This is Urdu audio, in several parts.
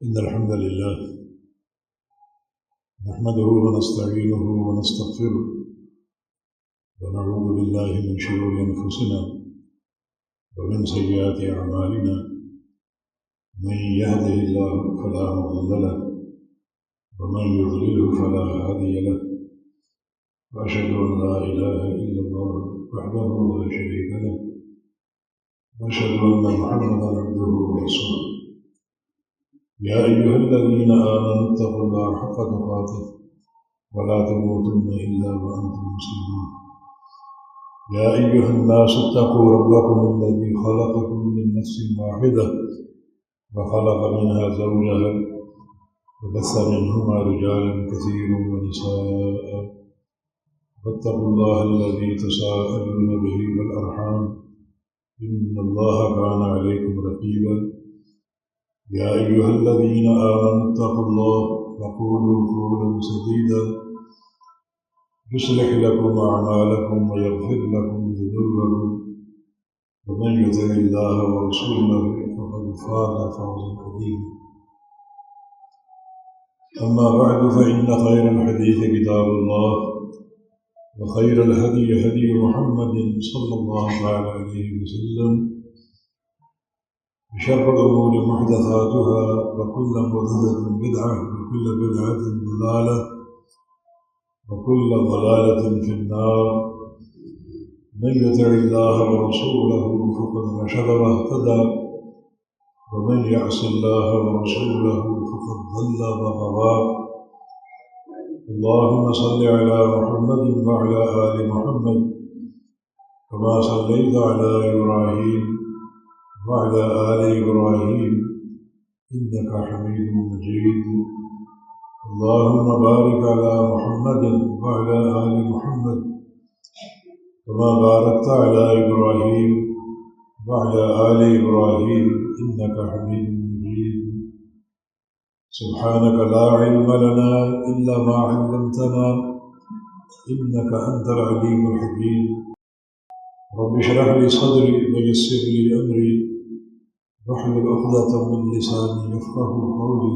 إن الحمد لله نحمده ونستعينه ونستغفره ونعوذ بالله من شرور أنفسنا ومن سيئات أعمالنا من يهده الله فلا مضل له ومن يضلله فلا هادي له وأشهد أن لا إله إلا الله وحده لا شريك له وأشهد أن محمدا عبده ورسوله يا أيها الذين آمنوا اتقوا الله حق تقاته ولا تموتن إلا وأنتم مسلمون يا أيها الناس اتقوا ربكم الذي خلقكم من نفس واحدة وخلق منها زوجها وبث منهما رجالا كثيرا ونساء واتقوا الله الذي تساءلون به والأرحام إن الله كان عليكم رقيبا يا أيها الذين آمنوا اتقوا الله وقولوا قولا سديدا يصلح لكم أعمالكم ويغفر لكم ذنوبكم ومن يطع الله ورسوله فقد فاز فوزا عظيما أما بعد فإن خير الحديث كتاب الله وخير الهدي هدي محمد صلى الله عليه وسلم وشر الأمور محدثاتها وكل محدثة بدعة وكل بدعة ضلالة وكل ضلالة في النار من يطع الله ورسوله فقد رشد واهتدى ومن يعص الله ورسوله فقد ضل وغوى اللهم صل على محمد وعلى آل محمد كما صليت على إبراهيم وعلى آل إبراهيم إنك حميد مجيد اللهم بارك على محمد وعلى آل محمد كما باركت على إبراهيم وعلى آل إبراهيم إنك حميد مجيد سبحانك لا علم لنا إلا ما علمتنا إنك أنت العليم الحكيم رب اشرح لي صدري ويسر لي أمري واحلل عقدة من لساني يفقهوا قولي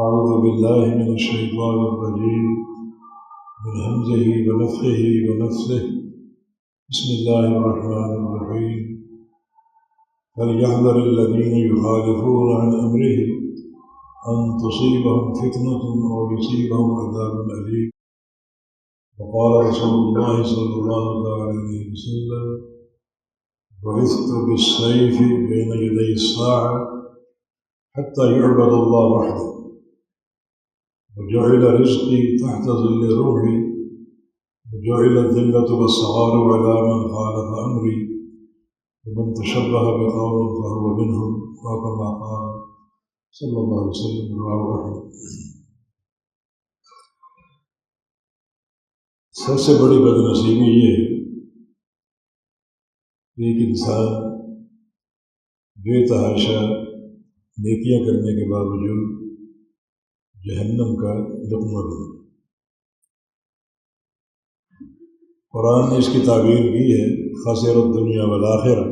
أعوذ بالله من الشيطان الرجيم من همزه ونفخه ونفثه بسم الله الرحمن الرحيم فليحذر الذين يخالفون عن أمره أن تصيبهم فتنة أو يصيبهم عذاب أليم وقال رسول الله صلى الله عليه وسلم بعثت بالسيف بين يدي الساعة حتى يعبد الله وحده وجعل رزقي تحت ظل روحي وجعل الذلة والصغار على من خالف أمري ومن تشبه بقوم فهو منهم وكما قال صلی اللہ علیہ وسلم رواه احمد۔ سب سے بڑی بد نصیبی یہ ہے کہ ایک انسان بے تحاشا نیکیاں کرنے کے باوجود جہنم کا لقمہ بنے۔ قرآن نے اس کی تعبیر کی ہے خسر الدنیا والآخرہ،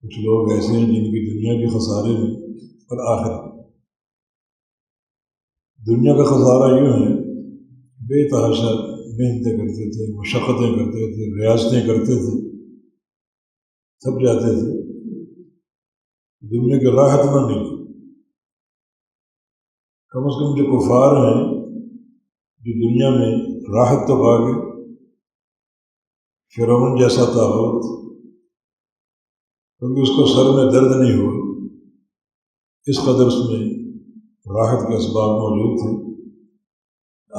کچھ لوگ ایسے ہیں جن کی دنیا کے خسارے میں اور آخرت۔ دنیا کا خسارہ یوں ہے بے تحاشا محنتیں کرتے تھے، مشقتیں کرتے تھے، ریاضتیں کرتے تھے، تھک جاتے تھے، دنیا کی راحت نہ ملی۔ کم از کم جو کفار ہیں جو دنیا میں راحت تو پا گئے، فرعون جیسا طاغوت کیونکہ اس کو سر میں درد نہیں ہوا، اس قدر اس میں راحت کے اسباب موجود تھے۔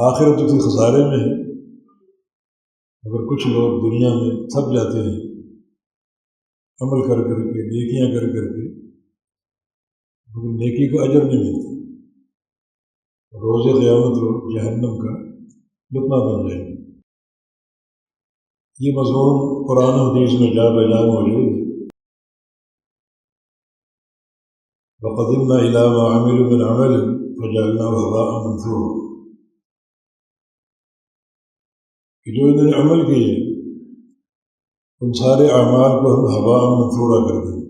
آخرت اسی خسارے میں ہے۔ اگر کچھ لوگ دنیا میں تھک جاتے ہیں عمل کر کر کے، نیکیاں کر کر کے، لیکن نیکی کا اجر نہیں ملتا، روز قیامت وہ جہنم کا لقمہ بن جائے گا۔ یہ مضمون قرآن و حدیث میں جا بجا موجود ہے۔ وَقَدِمْنَا إِلَىٰ مَا عَمِلُوا مِنْ عَمَلٍ فَجَعَلْنَاهُ هَبَاءً مَنثُورًا، کہ جو انہوں نے عمل کیے ان سارے اعمال کو ہم ہباء منثورا کر دیں،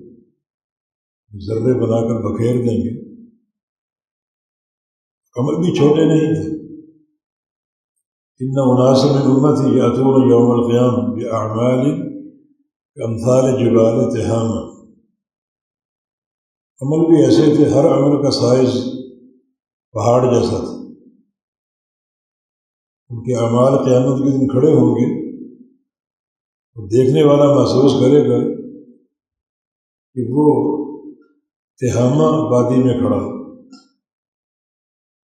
ذرے بنا کر بکھیر دیں گے. عمل بھی چھوٹے نہیں تھے. ان اناس من امتی یاتون یوم القیامہ باعمال امثال جبال تہامہ. عمل بھی ایسے تھے، ہر عمل کا سائز پہاڑ جیسا تھا. ان کے اعمال قیامت کے دن کھڑے ہوں گے اور دیکھنے والا محسوس کرے گا کہ وہ تہامہ وادی میں کھڑا،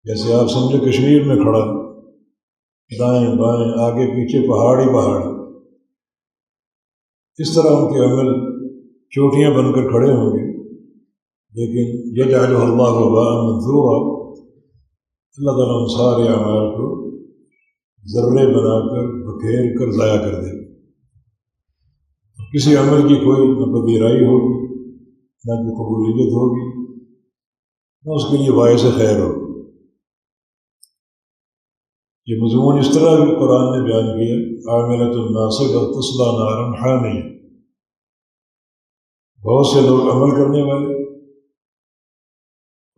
جیسے آپ سمجھے کشمیر میں کھڑا، دائیں بائیں آگے پیچھے پہاڑ ہی پہاڑ. اس طرح ان کے عمل چوٹیاں بن کر کھڑے ہوں گے. لیکن یجعلہ اللہ ہباء منثورا، اللہ تعالیٰ ان سارے اعمال کو ذرے بنا کر بکھیر کر ضائع کر دے. کسی عمل کی کوئی نہ پذیرائی ہوگی، نہ کوئی قبولیت ہوگی، نہ اس کے لیے باعث خیر ہوگی. یہ مضمون اس طرح بھی قرآن نے بیان کیا، عاملۃ ناصبۃ تصلیٰ نارا حامیہ. بہت سے لوگ عمل کرنے والے،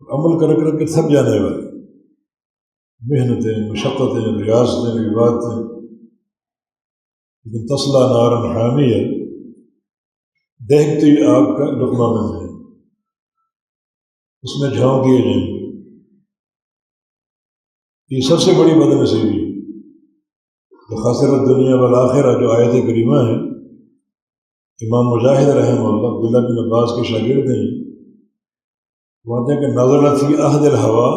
عمل کر کر کے تھک جانے والے، محنتیں، مشقتیں، ریاضتیں، عبادتیں، لیکن تصلیٰ نارا حامیہ، دیکھتے ہی آگ کا لقمہ بن جائے، اس میں جھونک دیے جائیں گے. یہ سب سے بڑی بدنصیبی ہے. خسرت دنیا والآخرہ جو آیت کریمہ ہے، امام مجاہد رحمہ اللہ عبداللہ بن عباس کے شاگرد ہیں، کہتے ہیں کہ نزلت فی عہد الہوا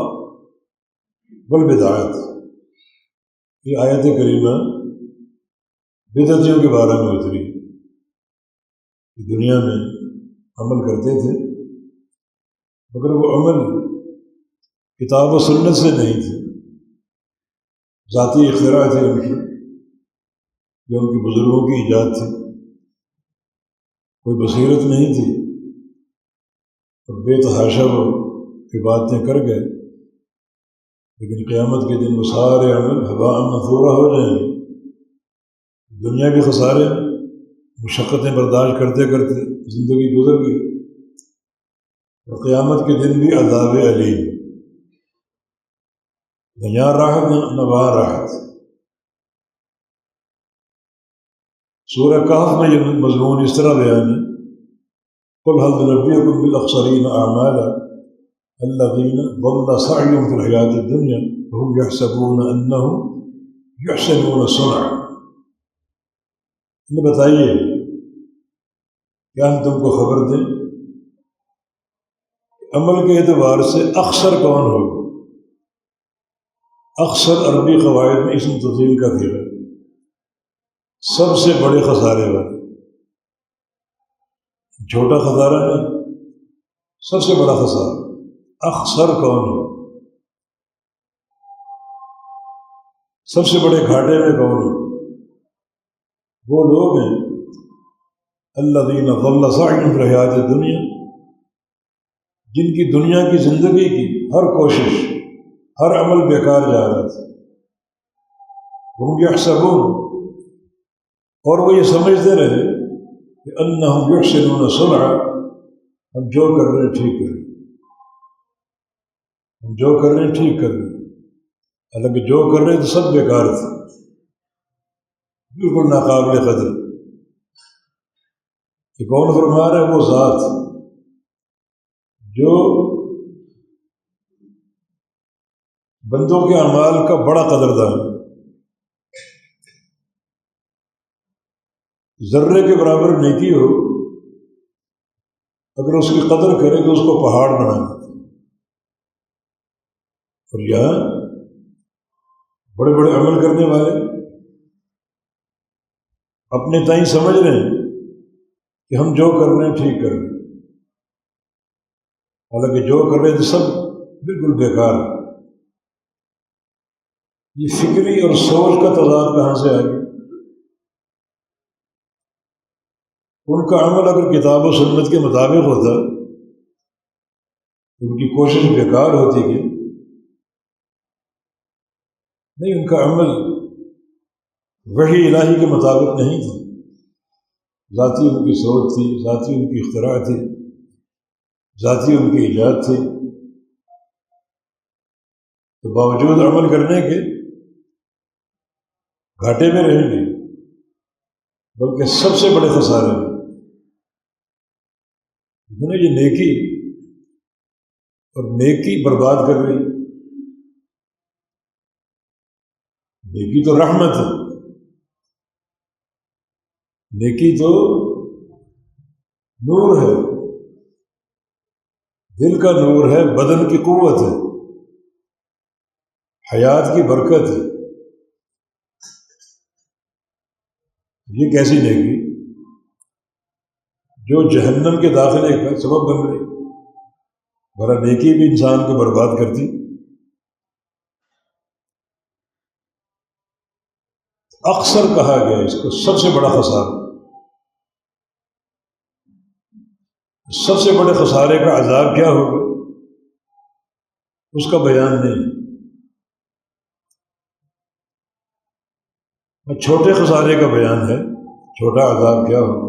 والبدعات. یہ آیت کریمہ بدعتیوں کے بارے میں اتری. دنیا میں عمل کرتے تھے مگر وہ عمل کتاب و سنت سے نہیں تھے، ذاتی اختراع تھے ان کی، جو ان کے بزرگوں کی ایجاد تھی. کوئی بصیرت نہیں تھی اور بے تحاشا وہ عبادتیں کر گئے. لیکن قیامت کے دن وہ سارے عمل ہباء منثورا ہو جائیں گے. دنیا کے خسارے، مشقتیں برداشت کرتے کرتے زندگی گزر گئی، اور قیامت کے دن بھی عذاب علیم، نہ یہاں راحت نہ وہاں راحت. سورہ کہف میں یہ مضمون اس طرح بیان ہے، قل هل ننبئکم بالاخسرین اعمالا الذین ضل سعیہم فی الحیاۃ الدنیا وهم یحسبون انہم یحسنون صنعا. انہیں بتائیے، کیا ہم تم کو خبر دیں عمل کے اعتبار سے اخسر کون ہوگا؟ اخسر عربی قواعد میں اسم تفضیل کا پھر ہے، سب سے بڑے خسارے والے. چھوٹا خسارہ نہیں، سب سے بڑا خسارہ. اخسر کون ہو؟ سب سے بڑے گھاٹے میں کون ہو؟ وہ لوگ ہیں الذین ضل سعیہم فی الحیاۃ الدنیا، جن کی دنیا کی زندگی کی ہر کوشش، ہر عمل بیکار جا رہا تھا. ہم یحسبون، اور وہ یہ سمجھتے رہے کہ انہم یحسنون صنعا، ہم جو کر رہے ہیں ٹھیک کر رہے ہیں، ہم جو کر رہے ہیں ٹھیک کر رہے ہیں. حالانکہ جو کر رہے ہیں تو سب بیکار تھے، بالکل ناقابل قدر. کہ کون فرما رہا ہے؟ وہ ذات جو بندوں کے اعمال کا بڑا قدردان ہے. ذرے کے برابر نیکی ہو، اگر اس کی قدر کرے تو اس کو پہاڑ بنا دیتا. اور یہاں بڑے بڑے عمل کرنے والے اپنے تئیں سمجھ رہے ہیں کہ ہم جو کر رہے ہیں ٹھیک کر رہے ہیں، حالانکہ جو کر رہے ہیں تو سب بالکل بیکار. یہ فکری اور سوچ کا تضاد کہاں سے آ گیا؟ ان کا عمل اگر کتاب و سنت کے مطابق ہوتا، ان کی کوشش بیکار ہوتی کہ نہیں. ان کا عمل وحی الہی کے مطابق نہیں تھا، ذاتی ان کی سوچ تھی، ذاتی ان کی اختراع تھی. ذاتی ان کی ایجاد تھی، تو باوجود عمل کرنے کے گھاٹے میں رہیں گے، بلکہ سب سے بڑے خسارے میں یہ نیکی اور نیکی برباد کر رہی۔ نیکی تو رحمت ہے، نیکی تو نور ہے، دل کا نور ہے، بدن کی قوت ہے، حیات کی برکت ہے۔ یہ کیسی نیکی جو جہنم کے داخلے کا سبب بن رہی؟ برا نیکی بھی انسان کو برباد کرتی۔ اکثر کہا گیا اس کو سب سے بڑا خسارہ، سب سے بڑے خسارے کا عذاب کیا ہوگا اس کا بیان نہیں۔ چھوٹے خسارے کا بیان ہے، چھوٹا عذاب کیا ہوگا۔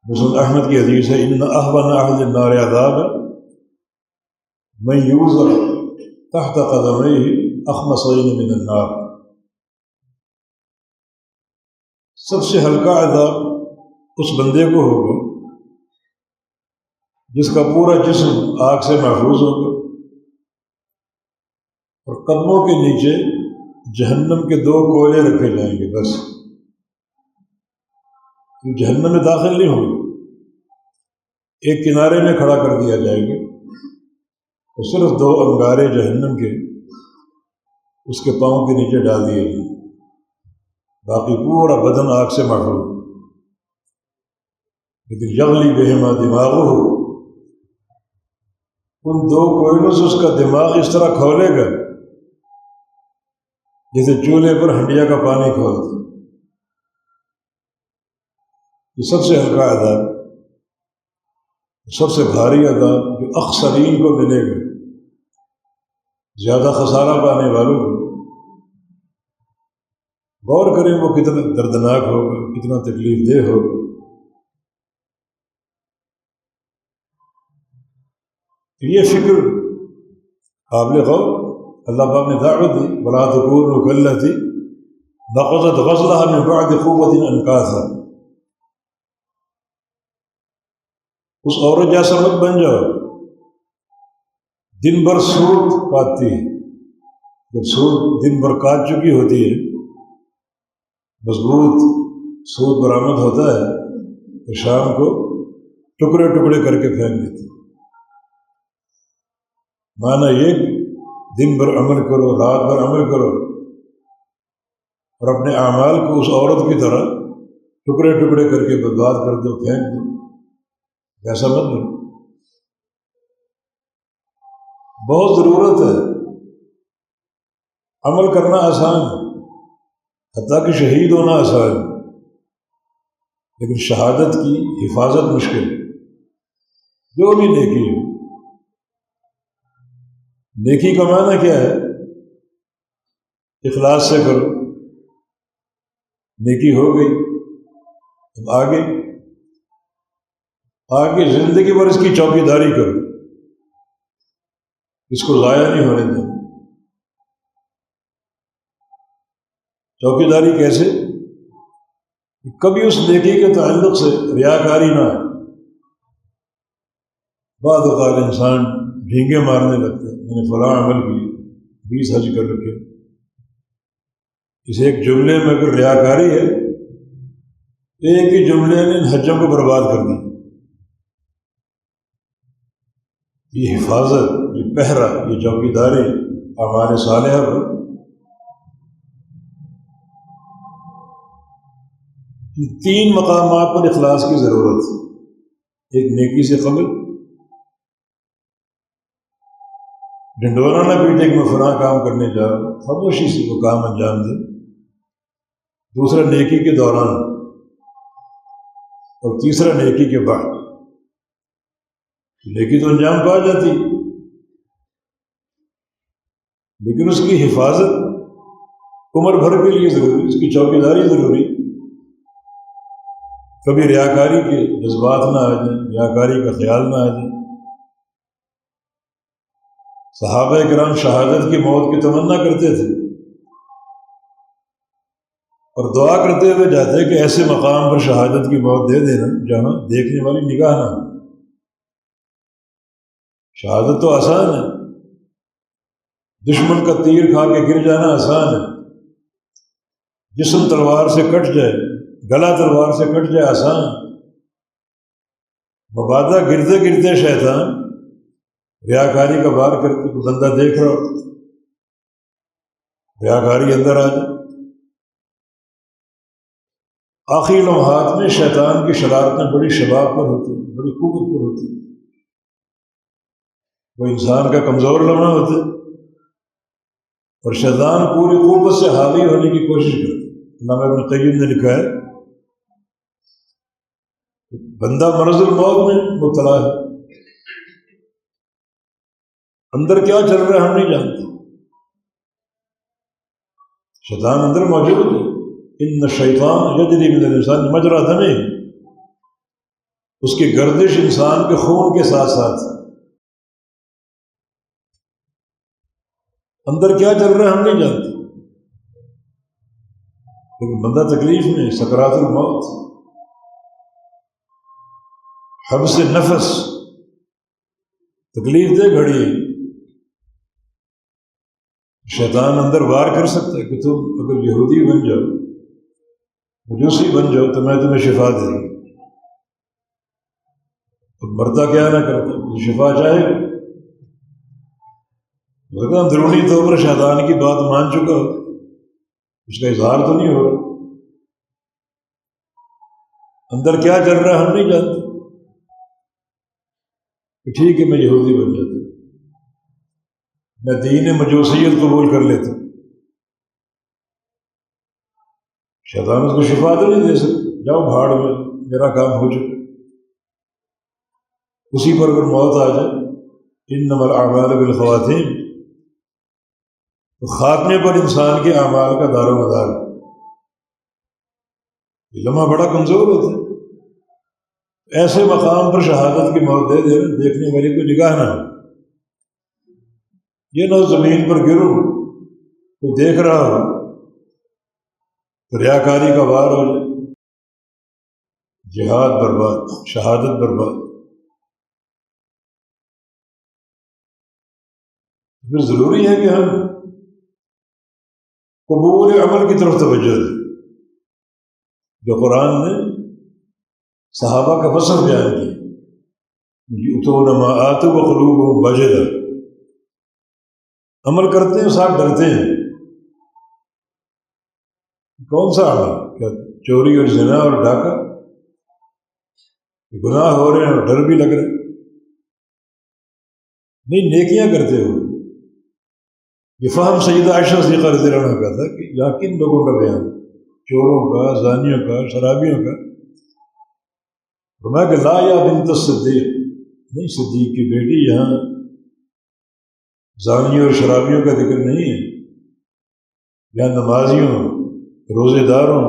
مسند احمد کی حدیث ہے، ان اہون اہل النار عذاب من یوضع تحت قدمیہ اخمصین من النار۔ سب سے ہلکا عذاب اس بندے کو ہوگا جس کا پورا جسم آگ سے محفوظ ہوگا اور قدموں کے نیچے جہنم کے 2 کوئلے رکھے جائیں گے، بس جہنم میں داخل نہیں ہوں گے، ایک کنارے میں کھڑا کر دیا جائے گا اور صرف 2 انگارے جہنم کے اس کے پاؤں کے نیچے ڈال دیے جائیں، باقی پورا بدن آگ سے محفوظ۔ لیکن یغلی بہما دماغہ، ان 2 کوئلوں سے اس کا دماغ اس طرح کھولے گا جیسے چولہے پر ہنڈیا کا پانی کھولتے۔ یہ سب سے ہلکا عذاب، سب سے بھاری عذاب جو اخسرین کو ملے گا، زیادہ خسارہ پانے والوں کو۔ غور کریں وہ کتنا دردناک ہوگا، کتنا تکلیف دہ ہوگا۔ یہ فکر قابل غور اللہ پاک نے دعوت دی، وَلَا تَكُونُوا كَالَّتِي نَقَضَتْ غَزْلَهَا مِن بَعْدِ قُوَّةٍ أَنْكَاثًا۔ اس عورت جیسا مت بن جاؤ دن بھر سوت کاٹتی ہے۔ جب سوت دن بھر کاٹ چکی ہوتی ہے، مضبوط سوت برآمد ہوتا ہے، تو شام کو ٹکڑے ٹکڑے کر کے پھینک دیتی۔ معنی یہ کہ دن بھر عمل کرو، رات بھر عمل کرو، اور اپنے اعمال کو اس عورت کی طرح ٹکڑے ٹکڑے کر کے برباد کر دو، پھینک دو، ایسا مت بنو۔ بہت ضرورت ہے، عمل کرنا آسان ہے، حتیٰ کہ شہید ہونا آسان ہے، لیکن شہادت کی حفاظت مشکل۔ جو بھی نیکی ہو، نیکی کا معنی کیا ہے؟ اخلاص سے کرو، نیکی ہو گئی، اب آگے زندگی بھر اس کی چوکیداری کرو، اس کو ضائع نہیں ہونے دیں۔ چوکیداری کیسے؟ کبھی اس نیکی کے تعلق سے ریاکاری نہ ہو۔ بعض اوقات انسان ڈھینگے مارنے لگتے ہیں، میں نے فلاں عمل کی، 20 حج کر رکھے، اس ایک جملے میں اگر ریاکاری ہے، ایک ہی جملے نے ان حجوں کو برباد کر دی۔ یہ حفاظت، یہ پہرا، یہ چوکیداری اعمال صالحہ پر، یہ 3 مقامات پر اخلاص کی ضرورت ہے۔ ایک نیکی سے قبل، ڈنڈورا نہ پیٹے کہ میں فلاں کام کرنے جا رہا ہوں، خاموشی سے وہ کام انجام دے۔ دوسرا نیکی کے دوران، اور تیسرا نیکی کے بعد۔ نیکی تو انجام پا جاتی، لیکن اس کی حفاظت عمر بھر کے لیے ضروری، اس کی چوکیداری ضروری۔ کبھی ریاکاری کے جذبات نہ آ جائیں، ریاکاری کا خیال نہ آ جائے۔ صحابہ کرام شہادت کی موت کی تمنا کرتے تھے اور دعا کرتے ہوئے جاتے کہ ایسے مقام پر شہادت کی موت دے دینا جہاں دیکھنے والی نگاہ نہ ہو۔ شہادت تو آسان ہے، دشمن کا تیر کھا کے گر جانا آسان ہے، جسم تلوار سے کٹ جائے، گلا تلوار سے کٹ جائے آسان۔ مبادہ گرتے گرتے شیطان ریاکاری کا وار کرتے، تو بندہ دیکھ رہا ہو، ریاکاری اندر آ جائے۔ آخری لمحات میں شیطان کی شرارتیں بڑی شباب پر ہوتی ہیں، بڑی قوت پر ہوتی ہیں۔ وہ انسان کا کمزور لمحہ ہوتا ہے اور شیطان پوری قوت سے حاوی ہونے کی کوشش کرتا ہے۔ علامہ ابن قیم نے لکھا ہے بندہ مرض الموت میں مبتلا ہے، اندر کیا چل رہا ہے ہم نہیں جانتے، شیطان اندر موجود ہے۔ ان الشیطان یجری من الانسان مجری دم، اس کی گردش انسان کے خون کے ساتھ ساتھ، اندر کیا چل رہا ہے ہم نہیں جانتے، لیکن بندہ تکلیف میں، سکرات الموت، حبس نفس، تکلیف دے گھڑی ہے۔ شیطان اندر وار کر سکتا ہے کہ تم اگر یہودی بن جاؤ، مجوسی بن جاؤ تو میں تمہیں شفا دے گا، تو مرتا کیا نہ کرتا، شفا چاہے گا، لیکن اندرونی طور پر شیطان کی بات مان چکا ہو، اس کا اظہار تو نہیں ہو رہا، اندر کیا چل رہا ہے ہم نہیں جانتے کہ ٹھیک ہے میں یہودی بن جاتا ہوں، میں دین مجوسیت قبول کر لیتا ہوں، شیطان اس کو شفا تو نہیں دے سکتا، جاؤ بھاڑ میں، میرا کام ہو چکا۔ اسی پر اگر موت آ جائے، انما الاعمال بالخواتیم، تو خاتمے پر انسان کے اعمال کا دار و مدار ہے۔ یہ لمحہ بڑا کمزور ہوتا ہے، ایسے مقام پر شہادت کی موت دے دے، دیکھنے والی کو نگاہ نہ ہو، یہ نہ زمین پر گروں کوئی دیکھ رہا ہو تو ریاکاری کا وار ہو جائے، جہاد برباد، شہادت برباد۔ پھر ضروری ہے کہ ہم قبول عمل کی طرف توجہ دیں، جو قرآن نے صحابہ کا وصف بیان کیا، یؤتون ما آتوا وقلوبهم وجلہ، عمل کرتے ہیں ساتھ ڈرتے ہیں۔ کون سا عمل؟ کیا چوری اور زنا اور ڈاکہ؟ گناہ ہو رہے ہیں اور ڈر بھی لگ رہا ہے؟ نہیں، نیکیاں کرتے ہو۔ یہ فہم سیدہ عائشہ صدیقہ رضی اللہ عنہ کا تھا کہ یہاں کن لوگوں کا بیان، چوروں کا، زانیوں کا، شرابیوں کا؟ فرمایا کہ لا یا بنت الصدیق، نہیں صدیق کی بیٹی، یہاں زانیوں اور شرابیوں کا ذکر نہیں ہے، یہاں نمازیوں، روزے داروں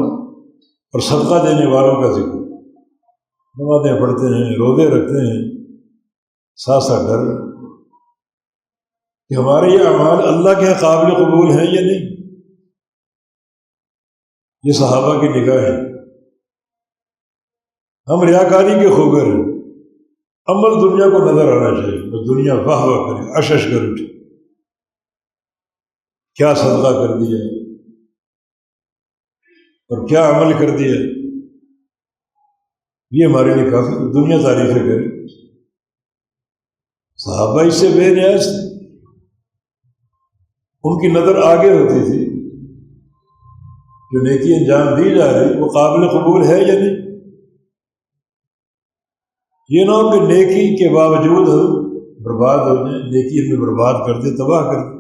اور صدقہ دینے والوں کا ذکر۔ نمازیں پڑھتے ہیں، روزے رکھتے ہیں، ساتھ ساتھ ڈر کہ ہمارے یہ اعمال اللہ کے قابل قبول ہیں یا نہیں۔ یہ صحابہ کی نگاہ ہے۔ ہم ریاکاری کے خوگر ہیں، عمل دنیا کو نظر آنا چاہیے، تو دنیا واہ واہ کرے، اشش کر اٹھے، کیا صدقہ کر دیا اور کیا عمل کر دیا، یہ ہمارے لیے کافی، دنیا تعریفیں کرے۔ صحابہ اس سے بے نیاز تھے، ان کی نظر آگے ہوتی تھی، جو نیکی انجام دی جا رہی وہ قابل قبول ہے یا نہیں۔ یہ نہ ہو کہ نیکی کے باوجود ہم برباد ہو جائیں، نیکی ہمیں برباد کر دے، تباہ کر دے۔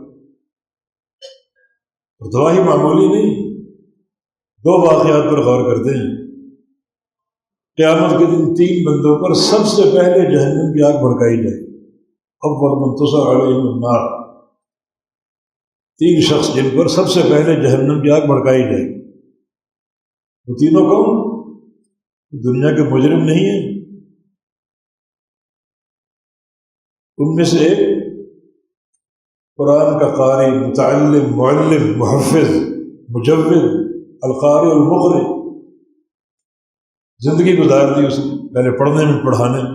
اور تباہی معمولی نہیں۔ دو واقعات پر غور کرتے ہیں۔ قیامت کے دن 3 بندوں پر سب سے پہلے جہنم کی آگ بھڑکائی جائے، اول من تصع علیہم النار، 3 شخص جن پر سب سے پہلے جہنم کی آگ بھڑکائی جائے، وہ تینوں کون؟ دنیا کے مجرم نہیں ہیں؟ ان میں سے ایک قرآن کا قاری، متعلم، معلم، محفظ، مجود، القاری المقری، زندگی گزار دی اس نے پہلے پڑھنے میں، پڑھانے میں،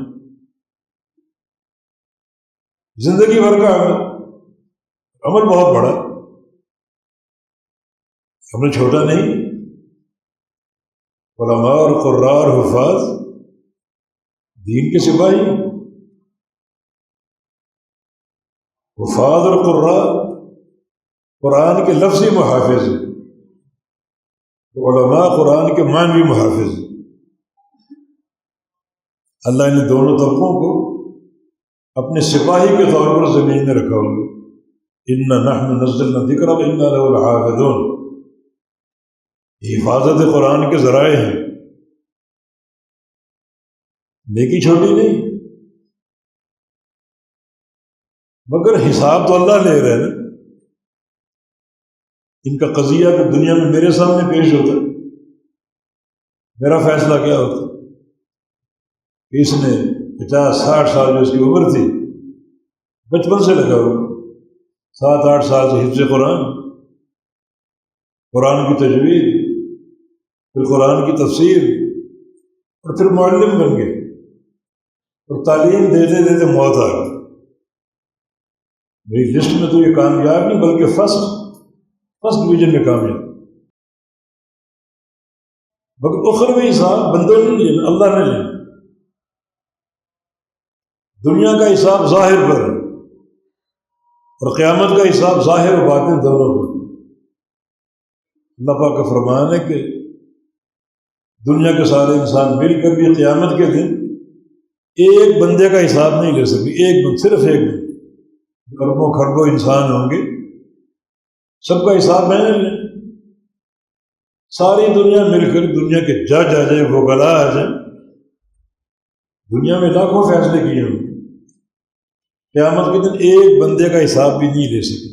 زندگی بھر کا عمل بہت بڑا، عمل چھوٹا نہیں۔ علماء اور قراء اور حفاظ دین کے سپاہی، حفاظ اور قراء قرآن کے لفظی محافظ، علماء قرآن کے معنوی محافظ۔ اللہ نے دونوں طبقوں کو اپنے سپاہی کے طور پر زمین میں رکھا ہوگا۔ اِنَّا نَحْنُ نَزَّلْنَا الذِّكْرَ وَإِنَّا لَهُ لَحَافِظُونَ، حفاظت قرآن کے ذرائع ہیں، نیکی چھوٹی نہیں، مگر حساب تو اللہ لے رہے ہیں نا۔ ان کا قضیہ کہ دنیا میں میرے سامنے پیش ہوتا، میرا فیصلہ کیا ہوتا؟ اس نے 50-60 سال جو اس کی عمر تھی، بچپن سے لگا ہوا، 7-8 سال سے حفظ قرآن، قرآن کی تجوید، پھر قرآن کی تفسیر، اور پھر معلم بن گئے، اور تعلیم دیتے دیتے موت آ گئی۔ میری لسٹ میں تو یہ کامیاب نہیں بلکہ فرسٹ ڈویژن میں کامیاب، مگر اخروی حساب بندوں نے لینا، اللہ نے لینا۔ دنیا کا حساب ظاہر پر ہے، اور قیامت کا حساب ظاہر و باطن دونوں پر۔ اللہ پاک کا فرمان ہے کہ دنیا کے سارے انسان مل کر بھی قیامت کے دن ایک بندے کا حساب نہیں لے سکتے، ایک بندہ، صرف ایک بندہ۔ اربوں خربوں انسان ہوں گے، سب کا حساب میں نے لیں۔ ساری دنیا مل کر دنیا کے جج آ جائے، وکلا آ جائیں، دنیا میں لاکھوں فیصلے کیے ہوں گے، قیامت کے دن ایک بندے کا حساب بھی نہیں لے سکتے،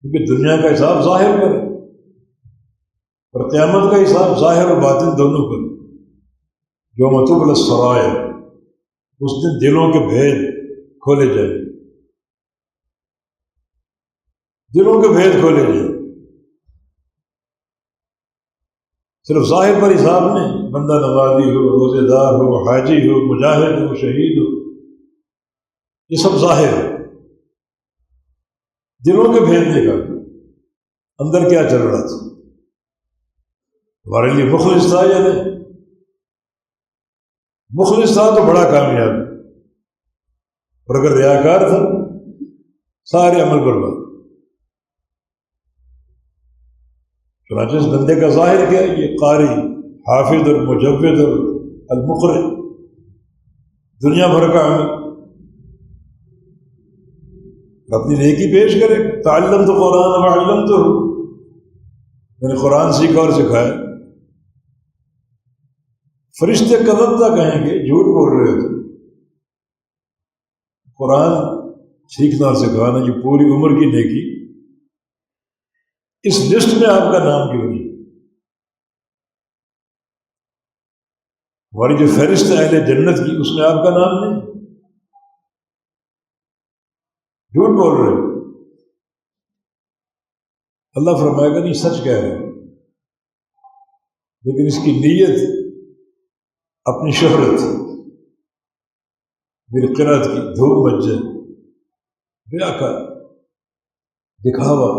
کیونکہ دنیا کا حساب ظاہر پر ہے، اور قیامت کا حساب ظاہر و باطن دونوں پر۔ یوم تبلی السرائر، اس دن دلوں کے بھید کھولے جائیں، دلوں کے بھید کھولے جائیں، صرف ظاہر پر حساب نہیں۔ بندہ نمازی ہو، روزے دار ہو، حاجی ہو، مجاہد ہو، شہید ہو، یہ سب ظاہر ہے، دلوں کے بھید دیکھا، اندر کیا چل رہا تھا، ہمارے لیے مخلص تھا یا نہیں؟ مخلص تھا تو بڑا کامیاب، اور اگر ریاکار تھا سارے عمل برباد۔ چنانچہ اس بندے کا ظاہر کیا ہے؟ یہ قاری، حافظ اور مجود اور المقری، دنیا بھر کا عمل، اپنی نیکی پیش کرے۔ تعلمت قرآن وعلمتہ، میں نے قرآن سیکھا اور سکھایا۔ فرشتے کذبتا کہیں گے، جھوٹ بول رہے ہو، قرآن سیکھنا اور سکھانا یہ پوری عمر کی نیکی، اس لسٹ میں آپ کا نام کیوں نہیں؟ ہماری جو فہرست ہے اہل جنت کی، اس میں آپ کا نام نہیں، جھوٹ بول رہے ہو۔ اللہ فرمائے گا نہیں، سچ کہہ رہے ہو، لیکن اس کی نیت اپنی شہرت، میری قرأت کی دھوم مچ جائے، ریاکار، دکھاوا،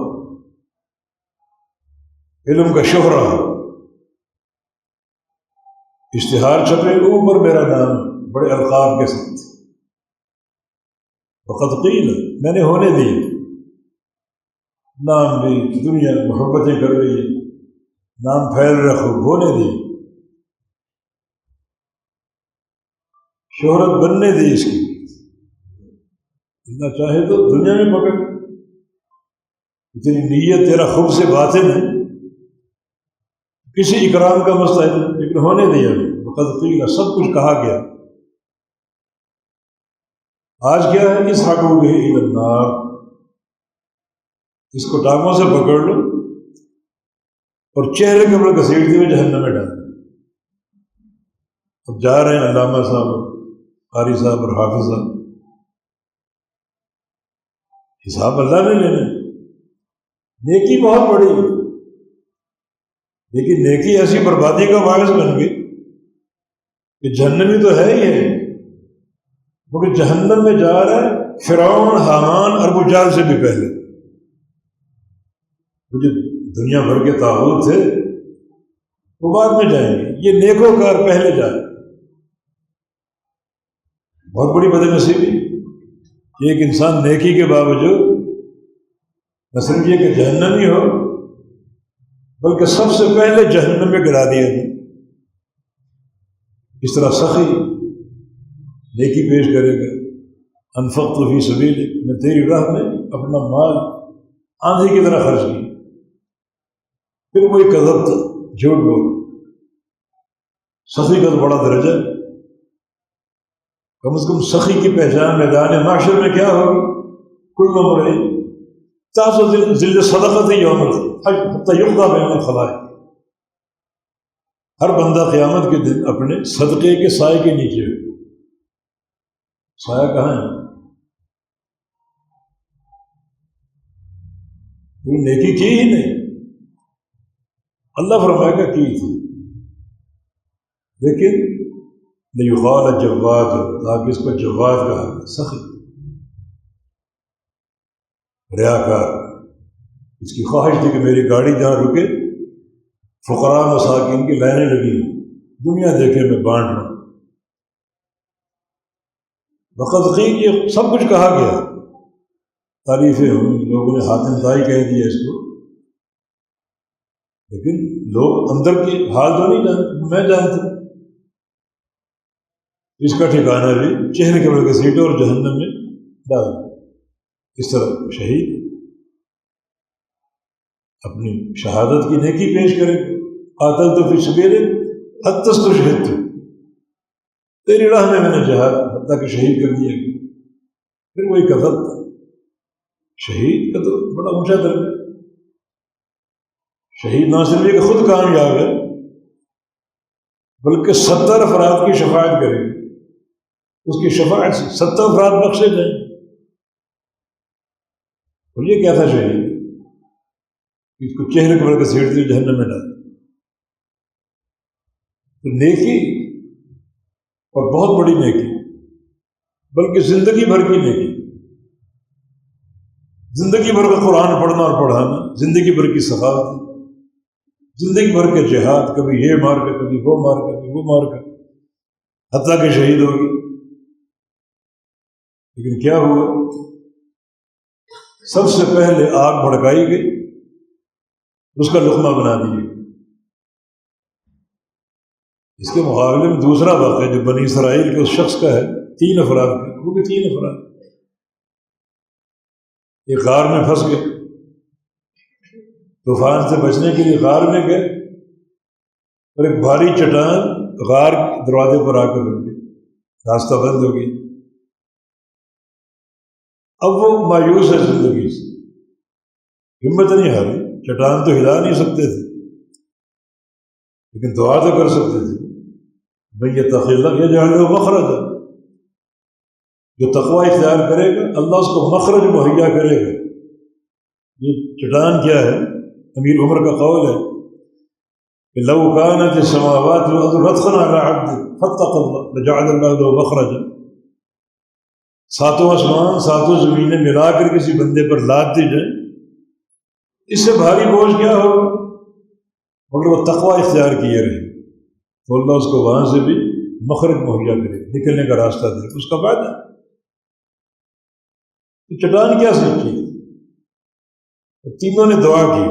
علم کا شہرہ، اشتہار چھپے، اوپر میرا نام بڑے القاب کے ساتھ، وقت قیل، میں نے ہونے دی، نام بھی، دنیا محبتیں کر رہی ہے، نام پھیل رکھو، ہونے دی، شہرت بننے دی اس کی۔ اللہ چاہے تو دنیا میں پکڑ، اتنی نیت تیرا خوب سے باطن ہے، کسی اکرام کا مسئلہ ہے، لیکن ہونے دیا، وقت قیل، سب کچھ کہا گیا۔ آج کیا ہے؟ اس حقوق ہے الی النار، اس کو ٹانگوں سے پکڑ لو اور چہرے کے اوپر گھسیٹتے ہوئے جہنم میں ڈال دو۔ اب جا رہے ہیں علامہ صاحب، قاری صاحب اور حافظ صاحب، حساب اللہ نے لینا ہے۔ نیکی بہت بڑی ہے، لیکن نیکی ایسی بربادی کا باعث بن گئی کہ جہنمی تو ہے ہی ہے، مگر جہنم میں جا رہا ہے فرعون، حامان، ابو جہل سے بھی پہلے۔ جو دنیا بھر کے طاغوت تھے وہ بعد میں جائیں گے، یہ نیکوکار پہلے جائیں۔ بہت بڑی بد نصیبی کہ ایک انسان نیکی کے باوجود نہ صرف یہ کہ جہنمی ہو، بلکہ سب سے پہلے جہنم میں گرا دیا گیا۔ اس طرح سخی نیکی پیش کرے گا، انفقت فی سبیلک، میں تیری راہ میں اپنا مال آندھی کی طرح خرچ کی، پھر وہی کذبت، جھوٹ بول۔ سخی کا تو بڑا درجہ ہے، کم از کم سخی کی پہچان میدان معاشر میں کیا ہوگی؟ کل امرئ تحت ظل صدقۃ یوم الحج حتی یقضی بین الخلائق، ہر بندہ قیامت کے دن اپنے صدقے کے سائے کے نیچے ہے۔ سایہ کہاں ہے؟ وہ نیکی کی ہی نہیں، اللہ فرمائے گا کی تھی، لیکن لیقال جواد، تاکہ اس کو جواد کہا گیا، سخی، ریاکار۔ اس کی خواہش تھی کہ میری گاڑی جہاں رکے فقراء مساکین کی لائنیں لگی، دنیا دیکھے میں بانٹ رہا ہوں۔ وقت قیل، یہ سب کچھ کہا گیا، تعریفیں ہوئی، لوگوں نے حاتم طائی کہہ دیا اس کو، لیکن لوگ اندر کی حال تو نہیں جانتے، میں جانتا۔ اس کا ٹھکانہ بھی چہرے کے بل گھسیٹے اور جہنم میں ڈال۔ اس طرح شہید اپنی شہادت کی نیکی پیش کرے، قاتلت فی سبیلک حتی استشہدت، تیری راہ میں نے جہاد حتیٰ کہ شہید کر دیا گیا۔ پھر وہی کذبت، شہید کا تو بڑا اونچا درجہ، شہید نہ صرف یہ کہ خود کامیاب ہے، بلکہ 70 افراد کی شفاعت کرے گی، اس کی شفاعت سے 70 افراد بخشے جائیں۔ اور یہ کیا تھا شہید؟ اس کو چہرے پر گھسیٹتے ہوئے جہنم میں ڈال۔ تو نیکی، اور بہت بڑی نیکی، بلکہ زندگی بھر کی نیکی، زندگی بھر کا قرآن پڑھنا اور پڑھانا، زندگی بھر کی سخاوت، زندگی بھر کے جہاد، کبھی یہ مار کر، کبھی وہ مار کر، کبھی وہ مار کر، حتیٰ کہ شہید ہوگی۔ لیکن کیا ہوا؟ سب سے پہلے آگ بھڑکائی گئی، اس کا لقمہ بنا دیا۔ اس کے مقابلے میں دوسرا واقعہ جو بنی اسرائیل کے اس شخص کا ہے، 3 افراد کا، وہ بھی 3 افراد ایک غار میں پھنس گئے، طوفان سے بچنے کے لیے غار میں گئے، اور ایک بھاری چٹان غار کے دروازے پر آ کر رک گئی، راستہ بند ہو گئی۔ اب وہ مایوس ہے زندگی سے، ہمت نہیں ہاری، چٹان تو ہلا نہیں سکتے تھے، لیکن دعا تو کر سکتے تھے، بھئی یتق اللہ یجعل لہ مخرجا، جو تقوی اختیار کرے گا اللہ اس کو مخرج مہیا کرے گا۔ یہ چٹان کیا ہے؟ امیر عمر کا قول ہے کہ لو کانت السماوات والارض رتقا علی عبد فاتقوا اللہ لجعل اللہ لہ مخرجا، ساتوں آسمان، ساتوں زمینیں ملا کر کسی بندے پر لاد دی جائیں، اس سے بھاری بوجھ کیا ہوگا، مگر وہ تقوی اختیار کیے رہے تو اللہ اس کو وہاں سے بھی مخرج مہیا کرے، نکلنے کا راستہ دے، اس کا فائدہ۔ تو چٹان کیا سیکھی؟ تینوں نے دعا کی،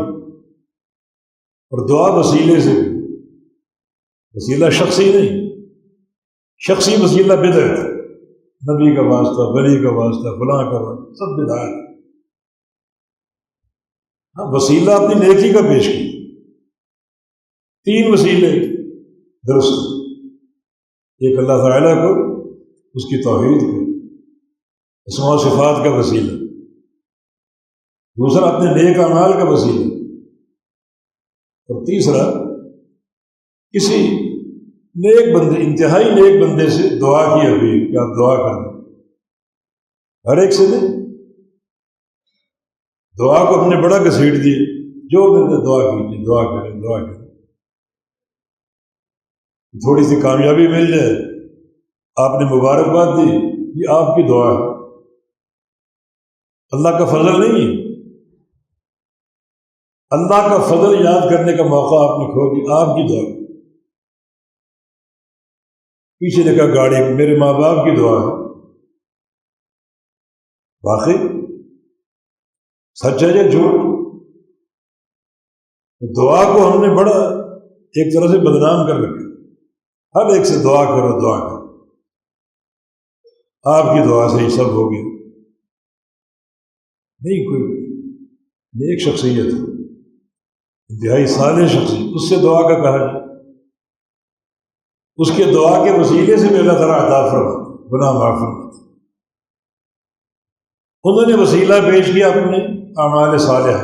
اور دعا وسیلے سے، وسیلہ شخصی نہیں، شخصی وسیلہ بدعت، نبی کا واسطہ، ولی کا واسطہ، فلاں کا واسطہ، سب بدعت۔ ہاں، وسیلہ اپنی نیکی کا پیش کی، 3 وسیلے درست، ایک اللہ تعالیٰ کو، اس کی توحید کو، اسماء و صفات کا وسیلہ، دوسرا اپنے نیک اعمال کا وسیلہ، اور تیسرا کسی نیک بندے، انتہائی نیک بندے سے دعا کی اپیل کہ آپ دعا کر دیں، ہر ایک سے نہیں، دعا کو ہم نے بڑا گھسیٹ دیا، جو ملتے دعا کیجیے، دعا کریں، دعا کریں، تھوڑی سی کامیابی مل جائے آپ نے مبارکباد دی، یہ آپ کی دعا ہے، اللہ کا فضل نہیں ہے، اللہ کا فضل یاد کرنے کا موقع آپ نے کھو دیا، آپ کی دعا، پیچھے لکھا گاڑی میرے ماں باپ کی دعا ہے، واقعی سچ ہے یا جھوٹ؟ دعا کو ہم نے بڑا ایک طرح سے بدنام کر رکھا، ہر ایک سے دعا کرو، دعا کرو، آپ کی دعا سے ہی سب ہو گیا، نہیں کوئی نیک شخصیت ہے، انتہائی صالح شخصیت، اس سے دعا کا کہا جائے، اس کے دعا کے وسیلے سے بھی اللہ تعالیٰ عطا فرماتا، گناہ معاف فرماتا۔ انہوں نے وسیلہ پیش کیا اپنے اعمال صالح،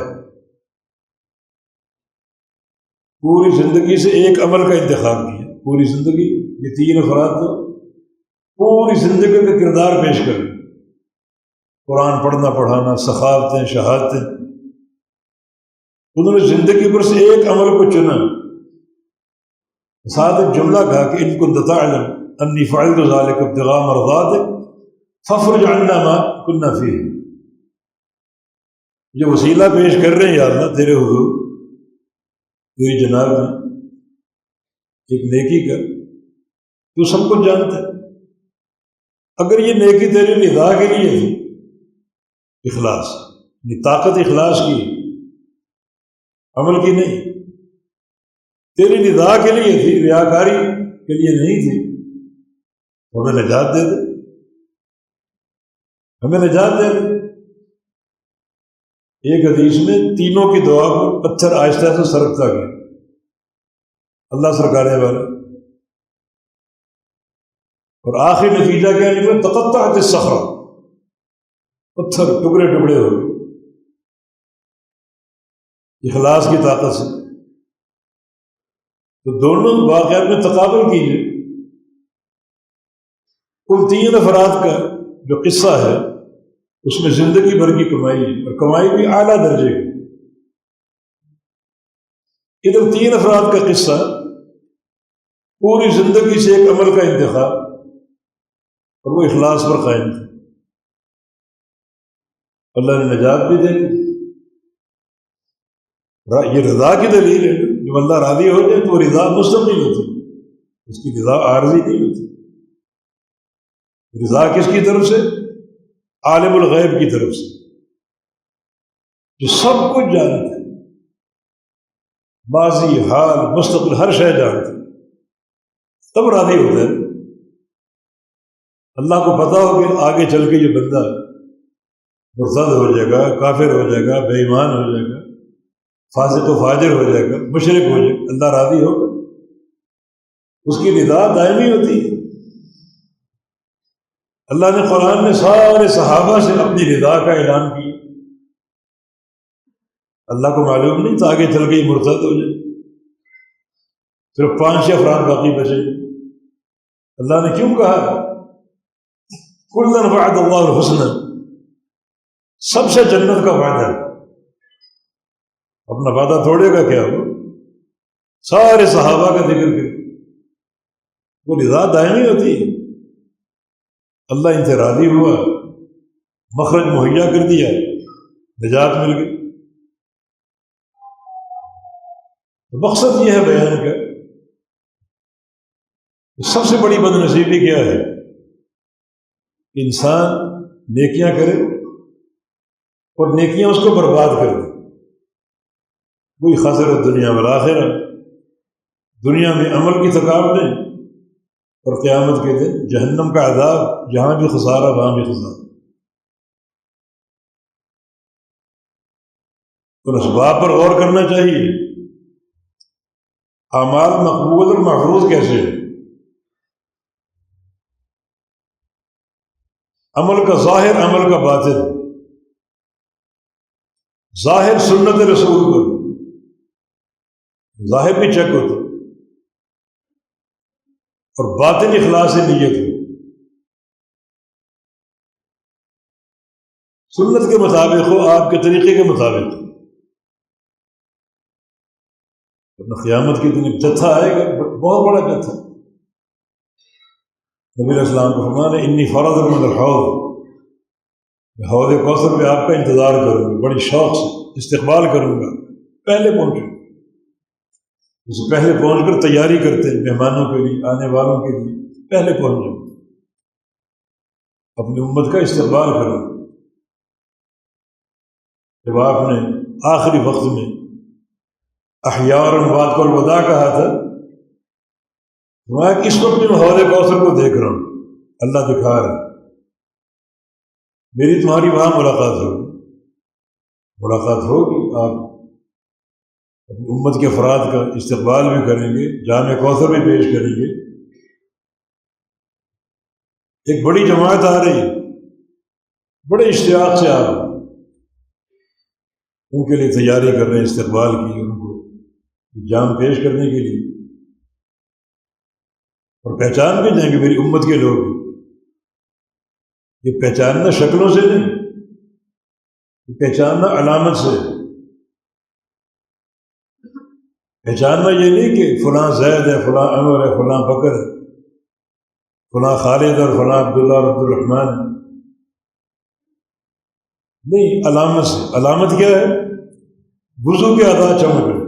پوری زندگی سے ایک عمل کا انتخاب کیا، پوری زندگی، یہ 3 افراد تو پوری زندگی کا کردار پیش کر، قرآن پڑھنا پڑھانا، سخاوتیں، شہادتیں، انہوں نے زندگی پر سے ایک عمل کو چنا، ساتھ ایک جملہ کہا کہ ان كنت تعلم انی فعلت ذلك ابتغاء مرضاتك فافرج عنا ما كنا فيه، جو وسیلہ پیش کر رہے ہیں یا اللہ تیرے حضور، تیری جناب میں ایک نیکی کا، تو سب کچھ جانتا ہے، اگر یہ نیکی تیری رضا کے لیے تھی، اخلاص، یہ طاقت اخلاص کی، عمل کی نہیں، تیری رضا کے لیے تھی، ریاکاری کے لیے نہیں تھی، ہمیں نجات دے دے، ہمیں نجات دے دے۔ ایک حدیث میں تینوں کی دعا کو پتھر آہستہ سے سرکتا گیا، اللہ سرکانے والا، اور آخری نتیجہ کیا نکلا؟ تقطعت الصخرہ، پتھر ٹکڑے ٹکڑے ہو گئے، اخلاص کی طاقت سے۔ تو دونوں واقعات میں تقابل کیجیے، ان 3 افراد کا جو قصہ ہے اس میں زندگی بھر کی کمائی ہے، اور کمائی بھی اعلیٰ درجے کی، ادھر 3 افراد کا قصہ، پوری زندگی سے ایک عمل کا انتخاب، اور وہ اخلاص پر قائم تھا، اللہ نے نجات بھی دے دی۔ یہ رضا کی دلیل ہے، جب اللہ راضی ہو جائے تو رضا مستقل ہوتی، اس کی رضا عارضی نہیں ہوتی۔ رضا کس کی طرف سے؟ عالم الغیب کی طرف سے، جو سب کچھ جانتے، ماضی، حال، مستقبل، ہر شے جانتے، تب راضی ہوتا ہے۔ اللہ کو پتا ہو کہ آگے چل کے یہ بندہ مرتد ہو جائے گا، کافر ہو جائے گا، بے ایمان ہو جائے گا، فاسق و فاجر ہو جائے گا، مشرک ہو جائے گا، اللہ راضی ہوگا، اس کی رضا دائمی ہوتی ہے۔ اللہ نے قرآن میں سارے صحابہ سے اپنی رضا کا اعلان کیا، اللہ کو معلوم نہیں تھا آگے چل کے یہ مرتد ہو جائے، صرف 5 افراد باقی بچے، اللہ نے کیوں کہا کلاً وعد اللہ الحسنى، سب سے جنت کا وعدہ ہے، اپنا وعدہ توڑے گا کیا؟ وہ سارے صحابہ کا ذکر کرے، وہ رضا دائمی ہوتی ہے، اللہ ان سے راضی ہوا، مخرج مہیا کر دیا، نجات مل گئی۔ مقصد یہ ہے بیان کا، سب سے بڑی بد نصیبی کیا ہے؟ انسان نیکیاں کرے اور نیکیاں اس کو برباد کر دے، کوئی خسر الدنیا والآخرہ، دنیا میں عمل کی تھکاوٹیں، اور قیامت کے دن جہنم کا عذاب، جہاں بھی خسارہ وہاں بھی خسارہ۔ تو اسباب پر غور کرنا چاہیے، اعمال مقبول اور محفوظ کیسے ہیں؟ عمل کا ظاہر، عمل کا باطن، ظاہر سنت رسول پر، ظاہر بھی چیک ہوتا، اور باطن اخلاص نیت ہو، سنت کے مطابق ہو، آپ کے طریقے کے مطابق ہو، ورنہ قیامت کے دن جتھا آئے گا، بہت بڑا جتھا۔ نبی علیہ السلام کو فرمانا انی فرض من الحوض، میں حوض کوثر میں آپ کا انتظار کروں گا، بڑی شوق سے استقبال کروں گا، پہلے پہنچوں، اس سے پہلے پہنچ کر تیاری کرتے ہیں مہمانوں کے لیے، آنے والوں کے لیے، پہلے پہنچ جاؤں، اپنی امت کا استقبال کروں۔ جب آپ نے آخری وقت میں احیار بعد کو الوداع کہا تھا، میں اس وقت میں حوض کوثر کو دیکھ رہا ہوں، اللہ دکھا رہا ہے، میری تمہاری وہاں ملاقات ہوگی، آپ اپنی امت کے افراد کا استقبال بھی کریں گے، جام کوثر بھی پیش کریں گے۔ ایک بڑی جماعت آ رہی ہے، بڑے اشتیاق سے آپ ان کے لیے تیاری کر رہے ہیں، استقبال کی، ان کو جام پیش کرنے کے لیے، اور پہچان بھی دیں گے میری امت کے لوگ۔ یہ پہچاننا شکلوں سے نہیں، یہ پہچاننا علامت سے۔ پہچاننا یہ نہیں کہ فلاں زید ہے، فلاں عمر ہے، فلاں بکر ہے، فلاں خالد اور فلاں عبداللہ اور عبد الرحمن ہے، نہیں، علامت سے۔ علامت کیا ہے؟ وضو کے اعضاء چمک رہے،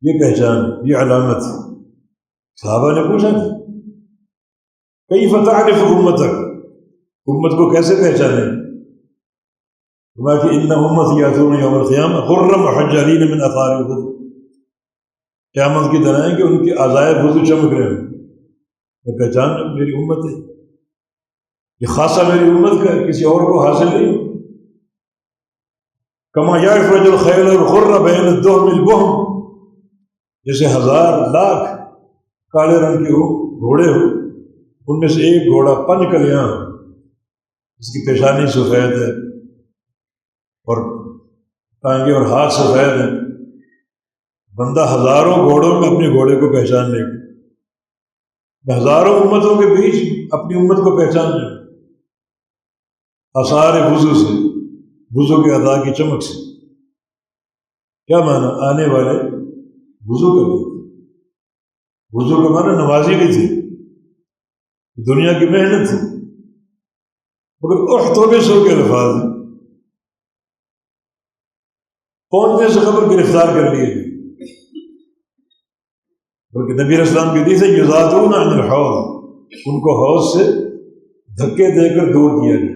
یہ پہچان، یہ علامت۔ صحابہ نے پوچھا تھا کیف تعرف امتک، امت کو کیسے پہچانے؟ فرمایا کہ ان امتی یاتون یوم القیامہ غرا محجلین من اثار الوضوء، قیامت کی دن آئیں کہ ان کے اعضائے وضو چمک رہے ہیں، میں پہچان میری امت ہے، یہ خاصہ میری امت کا ہے، کسی اور کو حاصل نہیں۔ کما یعرف رجل الخیل الغر بین الدہم البہم، جیسے ہزار لاکھ کالے رنگ کے گھوڑے ہو، ان میں سے ایک گھوڑا پنج کلیاں، اس کی پیشانی سفید ہے اور ٹانگیں اور ہاتھ سفید ہیں، بندہ ہزاروں گھوڑوں میں اپنے گھوڑے کو پہچان لے گا، میں ہزاروں امتوں کے بیچ اپنی امت کو پہچان لے گا، آثار وضو سے، وضو کے ادا کی چمک سے۔ کیا معنی؟ آنے والے وضو کرتے تھے، وضو کا معنی نمازی بھی تھی، دنیا کی محنت تھی، مگر توبے سو کے الفاظ ہیں، پہنچنے سے قبل گرفتار کر لیے گئے، بلکہ نبی علیہ السلام کی حدیث ہے یزادون عن الحوض، ان کو حوض سے دھکے دے کر دور کیا گیا،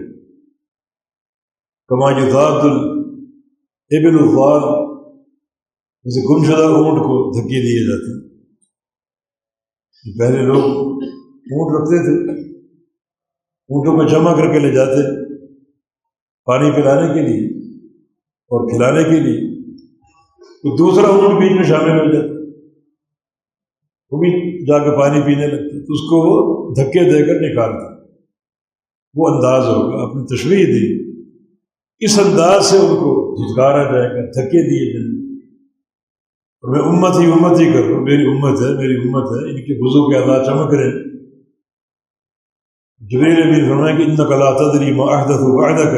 کما یزاد الابل الضال، جیسے گمشدہ اونٹ کو دھکے دیے جاتے ہیں۔ پہلے لوگ اونٹ رکھتے تھے، اونٹوں کو جمع کر کے لے جاتے پانی پلانے کے لیے اور کھلانے کے لیے، تو دوسرا اونٹ بیچ میں شامل ہو جاتا، وہ بھی جا کے پانی پینے لگتے، تو اس کو وہ دھکے دے کر نکالتے۔ وہ انداز ہوگا، اپنی تشریح دی، اس انداز سے ان کو دھتکارا جائے گا، دھکے دیے جائیں گے، اور میں امت ہی کر رہا ہوں، میری امت ہے، ان کے وضو کے اعضاء چمک رہے۔ جبریل نے فرمایا کہ انک لا تدری ما احدثوا بعدک،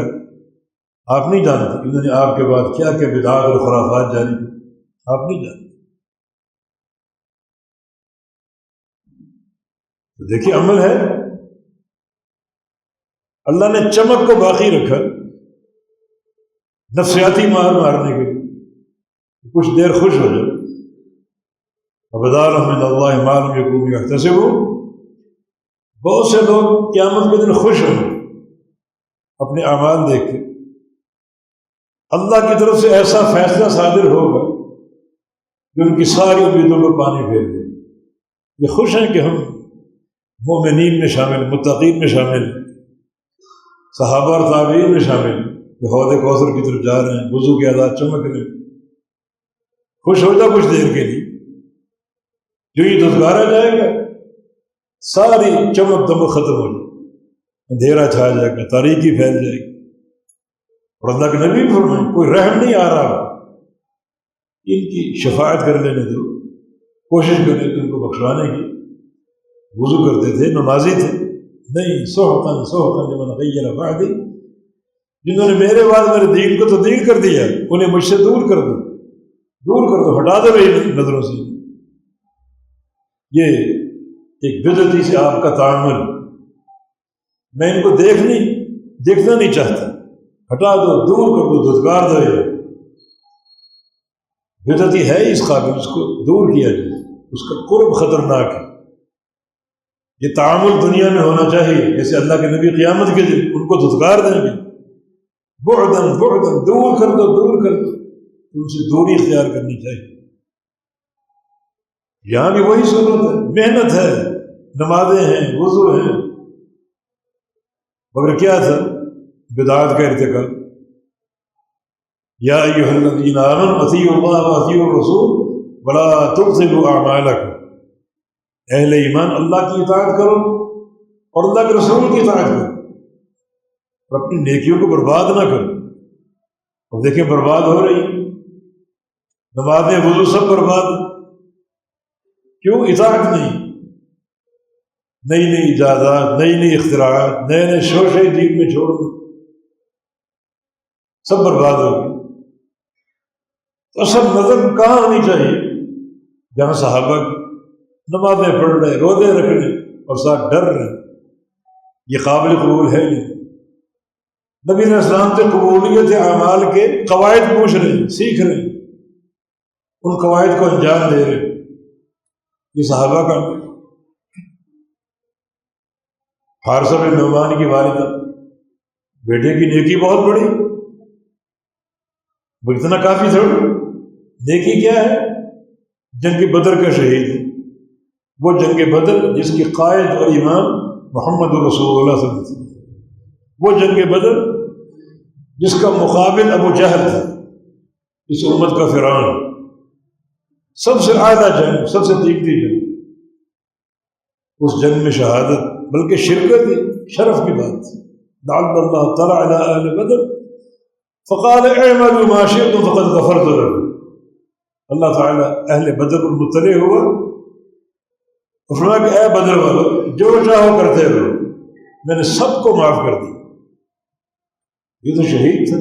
آپ نہیں جانتے انہوں نے آپ کے بعد کیا کیا بدعات اور خرافات جاری کی، آپ نہیں جانتے۔ تو دیکھیے عمل ہے، اللہ نے چمک کو باقی رکھا نفسیاتی مارنے کے لیے، کچھ دیر خوش ہو جائے، وبدا لهم من اللہ ما لم یکونوا یحتسبون۔ بہت سے لوگ قیامت کے دن خوش ہوں اپنے اعمال دیکھ کے، اللہ کی طرف سے ایسا فیصلہ صادر ہوگا کہ ان کی ساری امیدوں پر پانی پھیر دے۔ یہ خوش ہیں کہ ہم مومنین میں شامل، متقین میں شامل، صحابہ اور تابعین میں شامل، کہ حوض کوثر کی طرف جا رہے ہیں، وضو کے اعضاء چمک رہے ہیں۔ خوش ہو جا کچھ دیر کے لیے، جو یہ دھتکارا جائے گا ساری چمک دمک ختم ہو جائے، اندھیرا چھا جائے گا، تاریکی پھیل جائے گی۔ اور اللہ کے نبی فرمائے کوئی رحم نہیں آ رہا، ان کی شفاعت کر لینے دو، کوشش کریں ان کو بخشوانے کی۔ وضو کرتے تھے، نمازی تھے، نہیں سحقاً سحقاً لمن غیر بعدی، جنہوں نے میرے بعد میرے دین کو تبدیل کر دیا انہیں مجھ سے دور کر دو، دور کر دو، ہٹا دو میری نظروں سے۔ یہ ایک بدعتی سے آپ کا تعامل، میں ان کو دیکھنا نہیں چاہتا، ہٹا دو، دور کر دو، دھتکار دو۔ یہ بدعتی ہے اس قابل، اس کو دور کیا جائے، اس کا قرب خطرناک ہے۔ یہ تعامل دنیا میں ہونا چاہیے جیسے اللہ کے نبی قیامت کے دن ان کو دھتکار دیں گے، بعداً بعداً، دور کر دو، دور کر دو، ان سے دوری اختیار کرنی چاہیے۔ یہاں بھی وہی سنت ہے، محنت ہے، نمازیں ہیں، وضو ہیں، مگر کیا تھا؟ بدعات کا ارتکاب۔ یا ایھا الذین آمنوا اطیعوا اللہ واطیعوا الرسول ولا تبطلوا اعمالکم، اہل ایمان اللہ کی اطاعت کرو اور اللہ کے رسول کی اطاعت کرو اور اپنی نیکیوں کو برباد نہ کرو۔ اور دیکھیں برباد ہو رہی، نمازیں، وضو سب برباد۔ کیوں؟ اطاعت نہیں، نئی نئی ایجادات، نئی نئی اختراعات، نئے نئے شوشے دین میں چھوڑ دو، سب برباد ہو گئی۔ تو اصل نظر کہاں ہونی چاہیے؟ جہاں صحابہ نمازیں پڑھ رہے، روزے رکھ رہے اور ساتھ ڈر رہے، یہ قابل قبول ہے نہیں۔ نبی علیہ السلام سے قبولیت اعمال کے قواعد پوچھ رہے ہیں، سیکھ رہے ہیں، ان قواعد کو انجام دے رہے ہیں۔ یہ صحابہ کا حارثہ بن نعمان کی والدہ، بیٹے کی نیکی بہت بڑی، وہ اتنا کافی تھوڑی، نیکی کیا ہے؟ جنگ بدر کا شہید ہے، وہ جنگ بدر جس کے قائد اور امام محمد رسول اللہ صلی اللہ علیہ وسلم، وہ جنگ بدر جس کا مقابل ابو جہل تھا، اس امت کا فرعون، سب سے اعلیٰ جنگ، سب سے تیکھی جنگ، اس جنگ میں شہادت بلکہ شرکت شرف کی بات تھی۔ لعل اللہ طلع علی اہل بدر فقال اعملوا ما شئتم فقد غفرت لكم، اللہ تعالیٰ اہل بدر پر مطلع ہوا، فرمایا کہ اے بدر والو جو چاہو کرتے رہو، میں نے سب کو معاف کر دیا۔ یہ تو شہید تھا،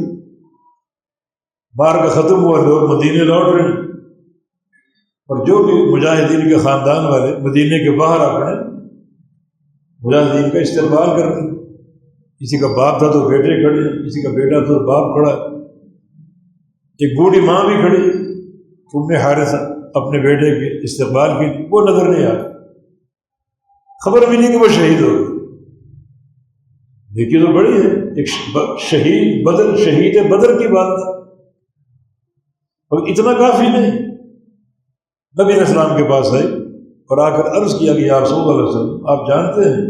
مار کا ختم ہوا، لوگ مدینے لوٹ رہے ہیں، اور جو بھی مجاہدین کے خاندان والے مدینے کے باہر اپنے مجاہدین کا استقبال کرتے، کسی کا باپ تھا تو بیٹے کھڑے، کسی کا بیٹا تھا تو باپ کھڑا، ایک بوڑھی ماں بھی کھڑی، ام حارثہ اپنے بیٹے کے استقبال کے لیے، وہ نظر نہیں آیا، خبر بھی نہیں کہ وہ شہید ہو گئے۔ دیکھیے تو بڑی ہے، ایک شہید بدر، شہید بدر کی بات ہے، اور اتنا کافی نہیں، نبی علیہ السلام کے پاس آئی اور آ کر عرض کیا کہ یا رسول اللہ علیہ وسلم، آپ جانتے ہیں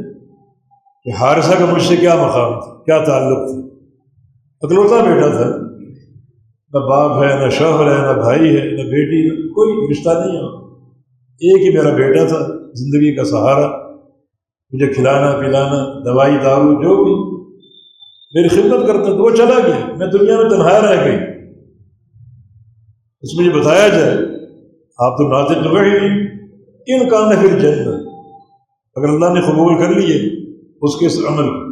کہ حارثہ کا مجھ سے کیا مقام تھا، کیا تعلق تھا؟ اکلوتا بیٹا تھا، نہ باپ ہے، نہ شوہر ہے، نہ بھائی ہے، نہ بیٹی، کوئی رشتہ نہیں ہے، ایک ہی میرا بیٹا تھا، زندگی کا سہارا، مجھے کھلانا پلانا، دوائی دارو جو بھی میری خدمت کرتا تو وہ چلا گیا، میں دنیا میں تنہا رہ گئی۔ اس میں یہ بتایا جائے، آپ تو ناطق تو وہی نہیں، ان کا نہ پھر جنت، اگر اللہ نے قبول کر لیے اس کے اس عمل کو،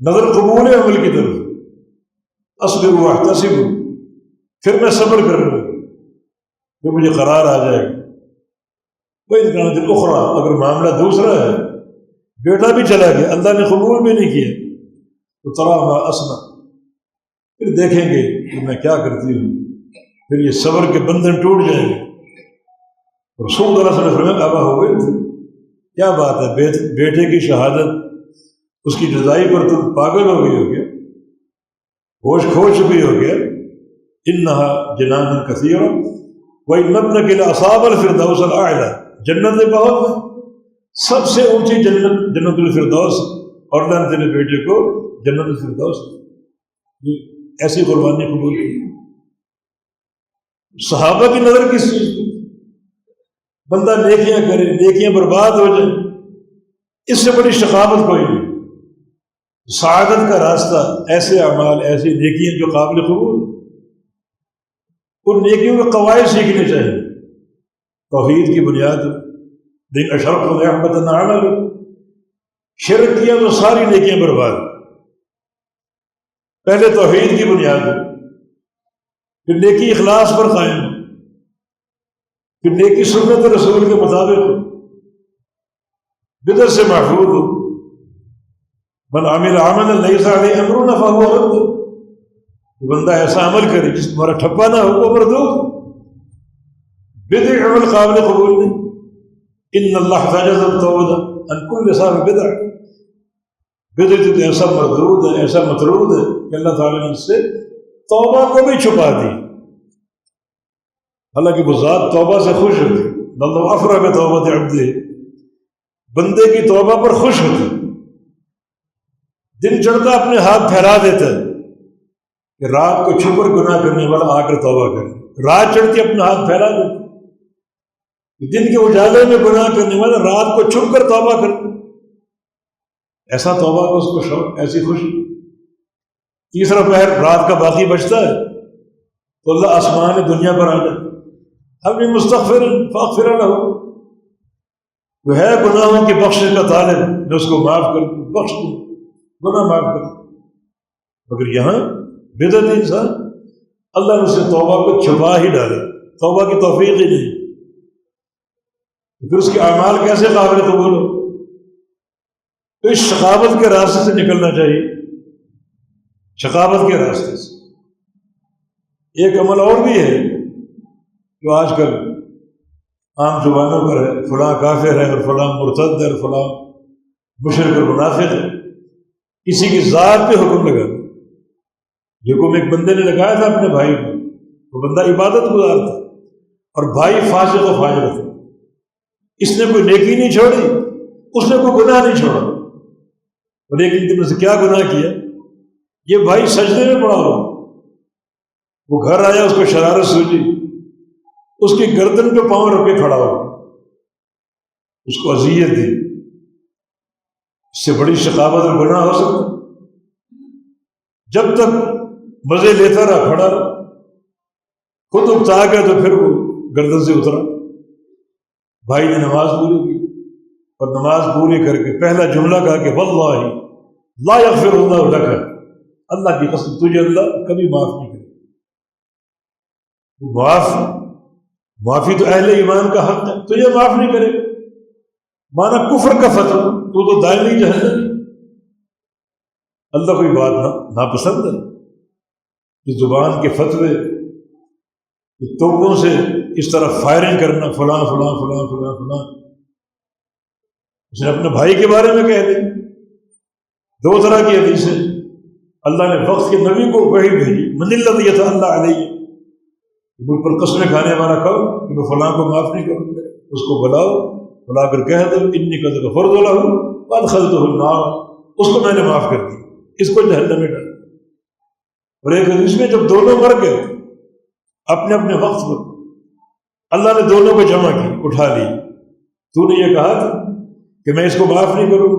نظر قبول عمل کی طرف، اصبر واحتسب، پھر میں صبر کر لوں، پھر مجھے قرار آ جائے گا۔ وَإِذْ كَانَتِ الْأُخْرَىٰ، اگر معاملہ دوسرا ہے، بیٹا بھی چلا گیا، اللہ نے قبول بھی نہیں کیا، تو تَرَىٰ مَا أَصْنَعُ، پھر دیکھیں گے کہ میں کیا کرتی ہوں، پھر یہ صبر کے بندھن ٹوٹ جائیں گے۔ رسول اللہ صلی اللہ علیہ وسلم ابا ہو گئے تھے، کیا بات ہے، بیٹے کی شہادت، اس کی جدائی پر تم پاگل ہو گئی ہو گیا، ہوش کھو چکی ہو گیا۔ انہا جنان کثیر وَإِنَّ ابْنَكَ لَأَصْحَابُ الْفِرْدَوْسِ الْأَعْلَىٰ، جنتیں بہت ہیں، سب سے اونچی جنت جنت الفردوس، اور اللہ نے تیرے بیٹے کو جنت الفردوس ایسی قربانی قبول کی۔ صحابہ کی نظر کس چیز کی؟ بندہ نیکیاں کرے، نیکیاں برباد ہو جائیں، اس سے بڑی شقاوت کوئی نہیں۔ سعادت کا راستہ ایسے اعمال، ایسی نیکیاں جو قابل قبول، ان نیکیوں کے قواعد سیکھنے چاہیے۔ توحید کی بنیاد لیکن اشرک ليحبطن عملک، شرک کیا تو ساری نیکیاں برباد۔ پہلے توحید کی بنیاد ہے، پھر نیکی اخلاص پر قائم، پھر نیکی سنت رسول کے مطابق ہو، بدعت سے محفوظ ہو۔ من عمل عملا لیس علیہ امرنا فہو رد، بندہ ایسا عمل کرے جس تمہارا ٹھپا نہ ہو وہ مردود۔ بدع عمل قابل قبول نہیں۔ ان اللہ حجز التوبہ عن کل صاحب بدع، بدعت تو ایسا مردود ہے، ایسا مطرود ہے کہ اللہ تعالیٰ نے اس سے توبہ کو بھی چھپا دی۔ حالانکہ وہ ذات توبہ سے خوش ہوتی، اللہ افرح بتوبۃ عبدہ، بندے کی توبہ پر خوش ہوتی۔ دن چڑھتا اپنے ہاتھ پھیلا دیتا ہے کہ رات کو چھپ کر گناہ کرنے والا آ کر توبہ کرے، رات چڑھتی اپنا ہاتھ پھیلا دیتا، دن کے اجالے میں گناہ کرنے والا رات کو چھپ کر توبہ کرتا، ایسا توبہ کو اس کو شوق، ایسی خوشی۔ تیسرا پہر رات کا باقی بچتا ہے تو اللہ آسمان دنیا پر آ جاتا، اب بھی مستغفر فاغفر لہ، وہ ہے گناہوں کی بخشش کا طالب، میں اس کو معاف کر دوں، بخش دوں، گناہ معاف کر دوں۔ مگر یہاں بدعت انسان، اللہ نے اسے توبہ کو چھپا ہی ڈالا، توبہ کی توفیق ہی نہیں، پھر اس کے اعمال کیسے قابل قبول ہو؟ تو اس شقاوت کے راستے سے نکلنا چاہیے، شقاوت کے راستے سے۔ ایک عمل اور بھی ہے جو آج کل عام زبانوں پر ہے، فلاں کافر ہے اور فلاں مرتد ہے اور فلاں مشرک اور منافق ہے، کسی کی ذات پہ حکم لگا، یہ حکم ایک بندے نے لگایا تھا اپنے بھائی کو، وہ بندہ عبادت گزار تھا اور بھائی فاسق و فاجر تھا، اس نے کوئی نیکی نہیں چھوڑی، اس نے کوئی گناہ نہیں چھوڑا، اور ایک دن سے کیا گناہ کیا، یہ بھائی سجدے میں پڑا ہوا، وہ گھر آیا، اس کو شرارت سوچی، اس کی گردن پہ پاؤں رکھ کے کھڑا ہو، اس کو اذیت دی۔ اس سے بڑی شقاوت اور گناہ ہو سکتا؟ جب تک مزے لیتا رہا، کھڑا رہا، خود اکتا گیا تو پھر وہ گردن سے اترا۔ بھائی نے نماز پوری کی اور نماز پوری کر کے پہلا جملہ کہا کہ واللہ لا یغفر اللہ لک، اللہ کی قسم تجھے اللہ کبھی معاف نہیں کرے۔ معافی تو اہل ایمان کا حق ہے، تجھے معاف نہیں کرے، مانا کفر کا فتویٰ، تو دائمی جہنم۔ اللہ کوئی بات ناپسند ہے کہ زبان کے فتوے توپوں سے اس طرح فائرنگ کرنا، فلاں فلاں فلاں فلاں فلاں، اس نے اپنے بھائی کے بارے میں کہہ دی۔ دو طرح کی حدیثیں، اللہ نے وقت کے نبی کو وحی بھیجی، من الذی یتألی علیہ، مجھ پر قسمیں کھانے والا کہو کہ میں فلاں کو معاف نہیں کروں گا، اس کو بلاؤ، بلا کر کہہ دو انی قد غفرت لہ وادخلتہ النار، اس کو میں نے معاف کر دی، اس کو جہنم میں ڈال۔ اور ایک حدیث میں جب دونوں مر گئے اپنے اپنے وقت پر، اللہ نے دونوں کو جمع کی، اٹھا لی، تو نے یہ کہا تھا کہ میں اس کو معاف نہیں کروں،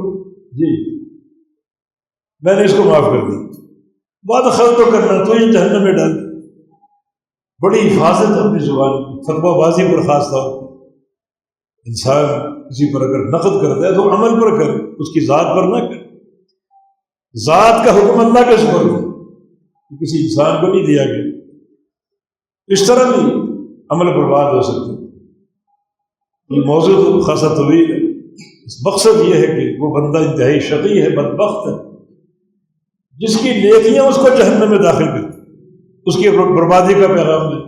جی میں نے اس کو معاف کر دی، وادخلتہ کرنا تو یہ جہنم میں ڈال۔ بڑی حفاظت اپنی زبان کی، فتویٰ بازی پر خاص طور پر انسان کسی پر اگر نقد کرتا ہے تو عمل پر کرے، اس کی ذات پر نہ کرے۔ ذات کا حکم اللہ کے سپرد ہے، کسی انسان کو نہیں دیا گیا، اس طرح بھی عمل برباد ہو سکتا ہے۔ یہ موضوع تو خاصا طویل ہے، اس مقصد یہ ہے کہ وہ بندہ انتہائی شقی ہے، بدبخت ہے، جس کی نیکیاں اس کو جہنم میں داخل کرتی، اس کی بربادی کا پیغام ہے۔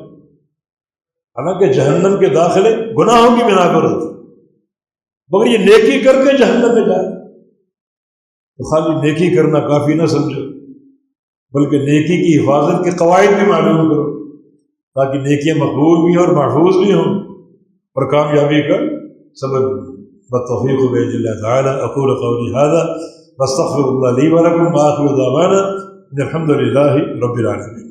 حالانکہ جہنم کے داخلے گناہوں کی بنا پر ہوتے، مگر یہ نیکی کر کے جہنم میں جائے تو خالی نیکی کرنا کافی نہ سمجھو، بلکہ نیکی کی حفاظت کے قواعد بھی معلوم کرو، تاکہ نیکیاں مقبول بھی ہوں اور محفوظ بھی ہوں اور کامیابی کا سبب بھی۔ بالتوفیق بإذن اللہ تعالی اقول قولی ھذا واستغفر اللہ لی ولکم وآخر دعوانا ان الحمد للہ رب العالمین۔